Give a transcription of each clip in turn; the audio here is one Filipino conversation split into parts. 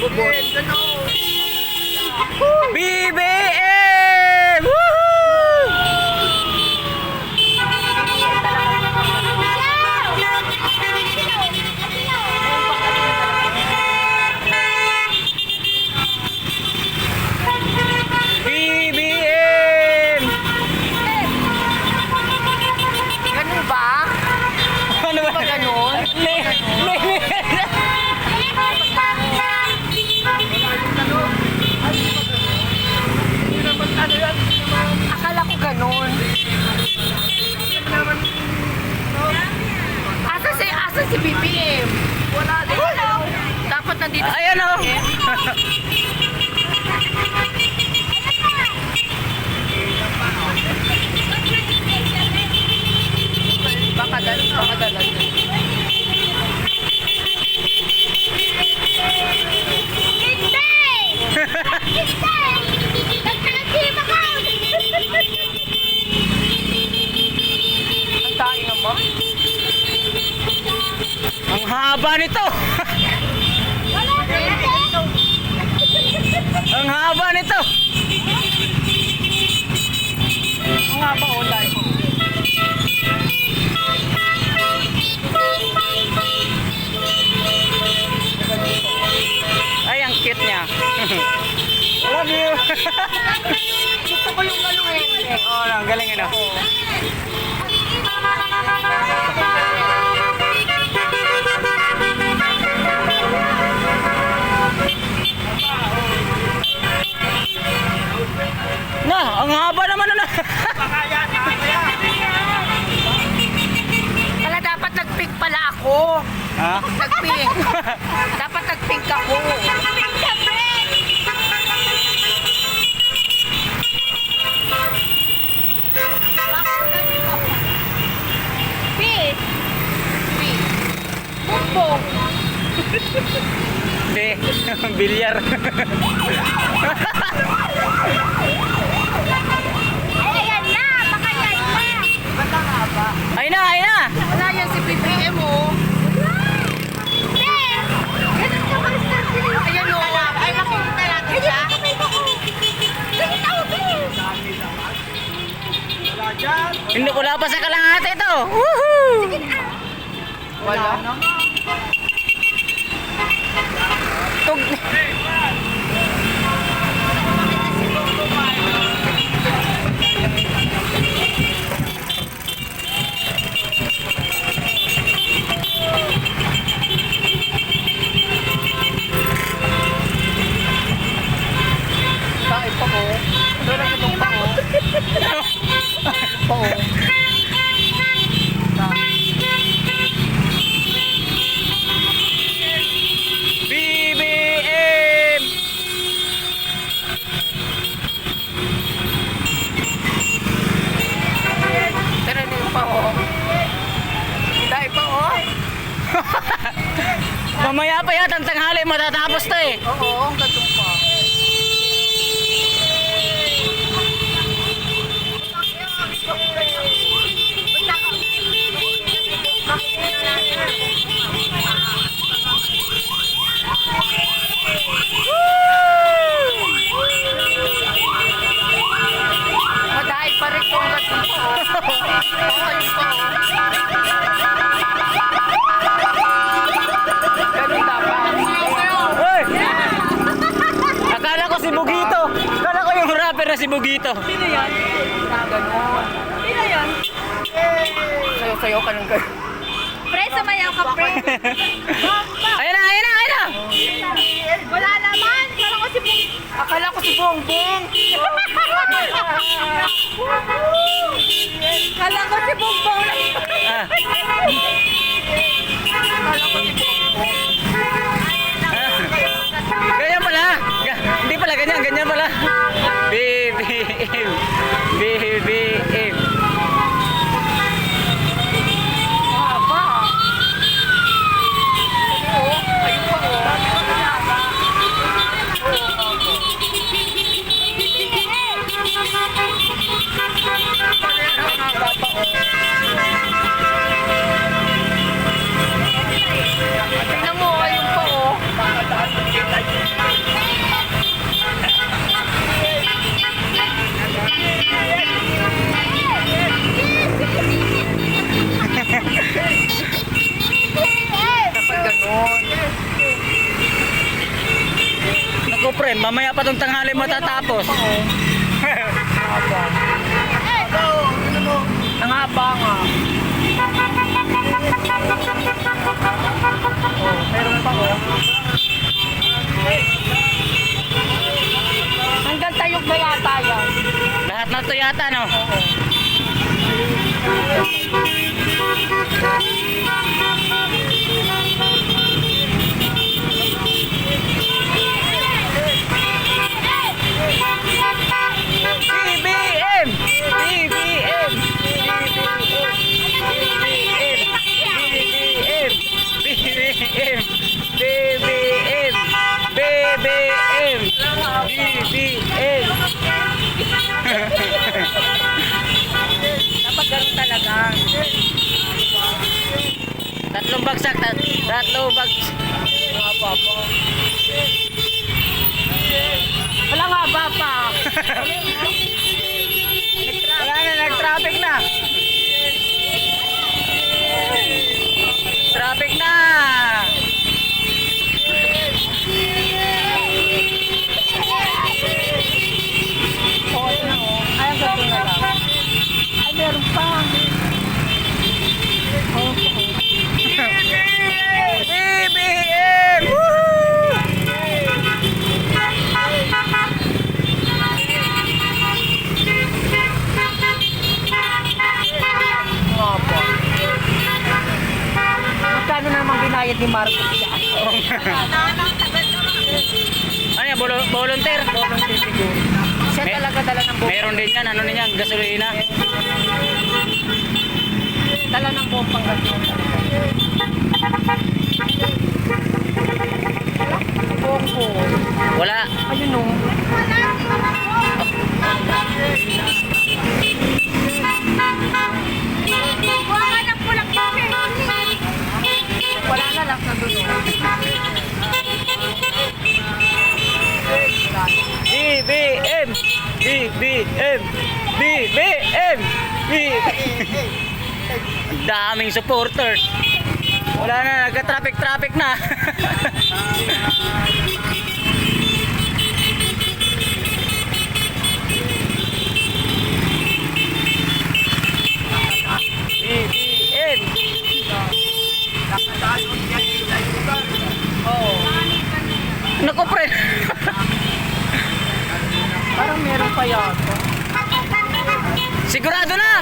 BBM! Woohoo! BBM! Ganun ba? Ano ba? Ganun? Akala ko ganun. Asan si BBM? Wala din. Dapat nandito si Ayan o! Baka dalag. Ang tayo naman. Ang haba nito! Ang haba nito! Ang haba ulay. Ay, ang cute niya. Love you! Gusto ko yung galuhin. Oh, ang galing ano. Na, ang haba naman na. Wala, dapat nag-pink pala ako. Ha? Nag-pink. Dapat nag-pink ako. Pink. Pink. Bumbong. Hindi, bilyar. Ayan na, baka yan na. Wala nga ba? Ay na, ay na! Wala yan si BBM oh. Ayan o. Ay, makikita natin siya. Hindi, wala pa sa kalahati ito. Woohoo! Wala. Tug... Bakit pa ko? Doon ang itong pa ko. Pa ko. BBM! Pero na yung pa ko. Dahil pa ko. Mamaya pa yata ang tanghali matatapos to eh. Oo, ang gandong pa. Madahil pa rin kung gandong pa. Oo, yun pa. Ganun dapat. Hoy! Akala ko si Bugito. Akala ko yung rapper na si Bugito. Sino yan? Ganon. Sino yan? Sayo-sayo ka ng gano'n. Pre, sumayaw ka, pre. Ayun na, ayun na, ayun na! Wala naman. Kala ko si Bongbong. Akala ko si Bongbong. Kala ko si Bongbong. Ah. Kala ko si Bongbong. Ganyan pala. Hindi pala ganyan, ganyan pala. BBM. BBM. Haba. Oo, ayun pa oh. Haba pa oh. friend, mamaya pa tong tanghali matatapos. Ang haba nga. Oh, meron pa oh. Hanggang tayog na yata yan. Lahat na to yata, no? BBM! BBM! BBM! BBM! BBM! BBM! Dapat ganun talaga. Tatlong bagsak, tatlong bagsak. Wala nga ba pa? Wala na, nag-traffic na. Traffic na. Okay na oh. Ay, ang gato na lang. Ay, meron pa. BBM! Woo! Nga po. Magkano na naman binayad ni Marcos yan? Ano yan, volunteer? Siya May- talaga dala ng buong. Meron din yan, ano din yan, gasolina. Dala ng buong panggasolina. Buong po. Wala. Ayun o. Wala na lang sa dulo. BBM! BBM! BBM! BBM! Ang daming supporters. Wala na, nagka-traffic na. BBM! Oo. Naku, pre. Parang meron pa yata. Sigurado na!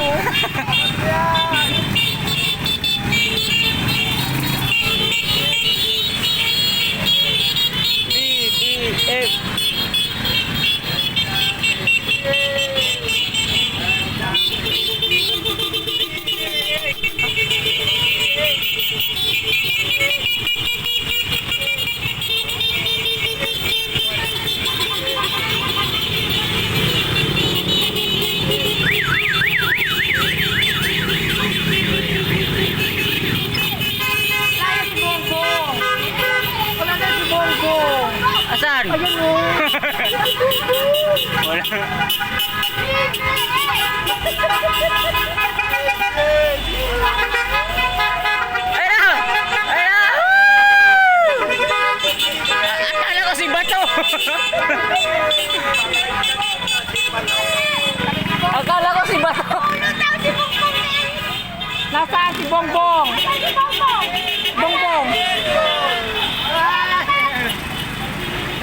BBM! Kaya si Bongbong. Wala na si Bongbong. Asan? Ayun o. Wala. Ayun na! Ayun na! Akala ko si Bato! Akala ko si Bato! Nasaan si Bongbong? Bongbong.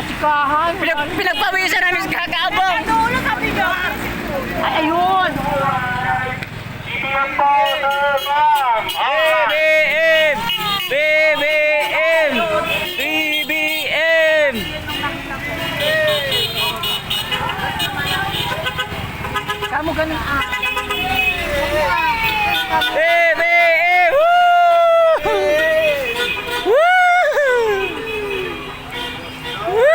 Katikahan. Pinagpawisan namin sa kakaabang! Ay, ayun. BBM! BBM! BBM! Kamu ganun ah. BBM! Woo! Woo! Woo!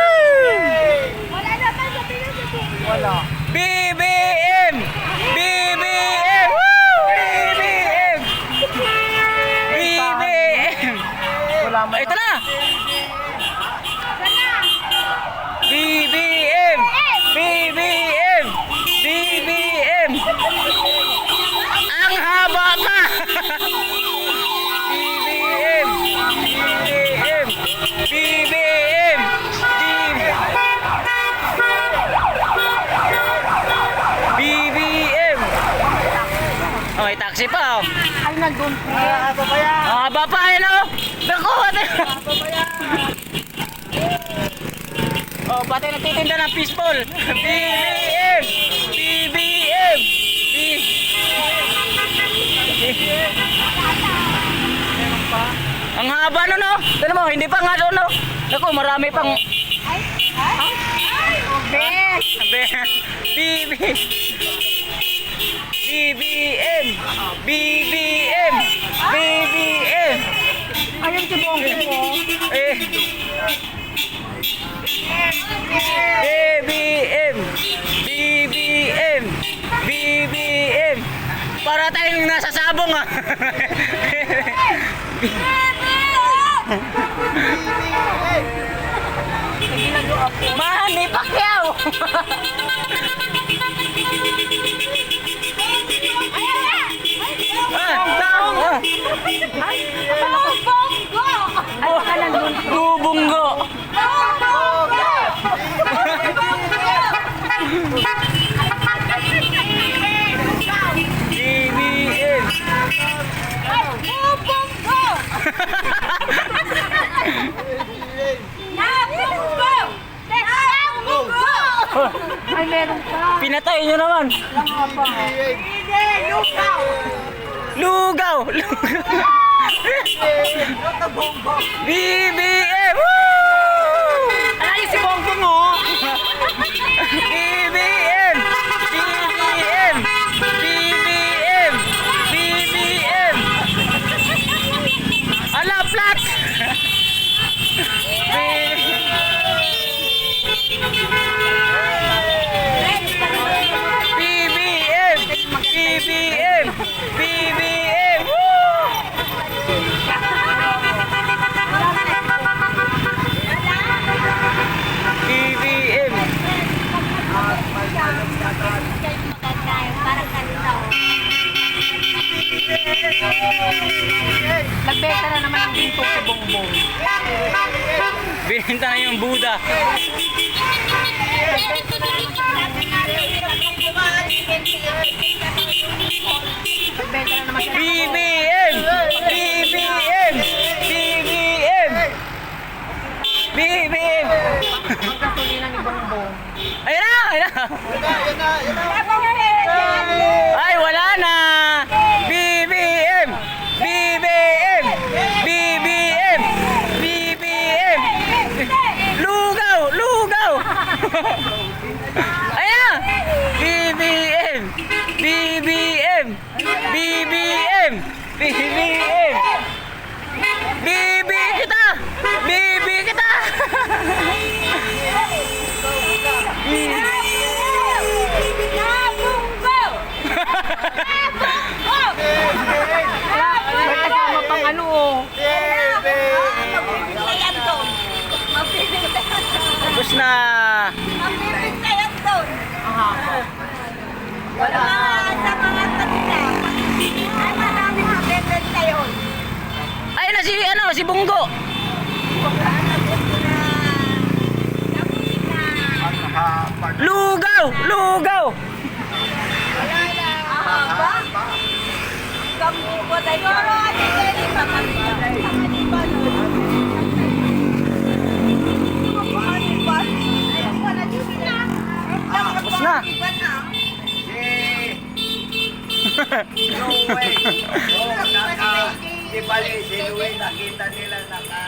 Wala. BBM! BBM! Woo! BBM! BBM! Wala man. Ito na! BBM! BBM! BBM! Ang haba pa! Taxi pa, oh. Ay, nandun, pre. Ang haba pa, yun, oh. Naku, ate. Oh, pati nagtitinda ng fishball. BBM! BBM! Ang haba nun, no? Tignan mo, hindi pa nga doon, no? Naku, marami pang... Bes! BB! BBM! BBM! BBM! Ayun si Bonggo mo. Eh! BBM! BBM! BBM! Para tayong nasa sabong, ah! Manny Pacquiao! Bubunggo! BBM! Ay, meron pa. Pinatay nyo naman! Lugaw! BBM! Woo! Ay, si Bonggo mo. BBM! BBM! BBM! BBM! Ala, flat! BBM! BBM! BBM! Woo! BBM! Nagbenta na naman ang binto si Bongbong. Binenta na yung Buddha. Nagbenta na naman siya. BBM! BBM! BBM! BBM! Ang gasolina ni Bongbong. Ayun na! Ayun na! Ay, wala na! BBM! BBM! BBM! BBM! Lugaw! Lugaw! Ayun na! BBM! BBM! BBM! BBM! BB kita! BB kita! May kasama pang ano, oh. Tapos na! Ayun na si Bunggo! Lugaw! Lugaw! Tapos na! No way. Di bali, si Louie nakita nila naka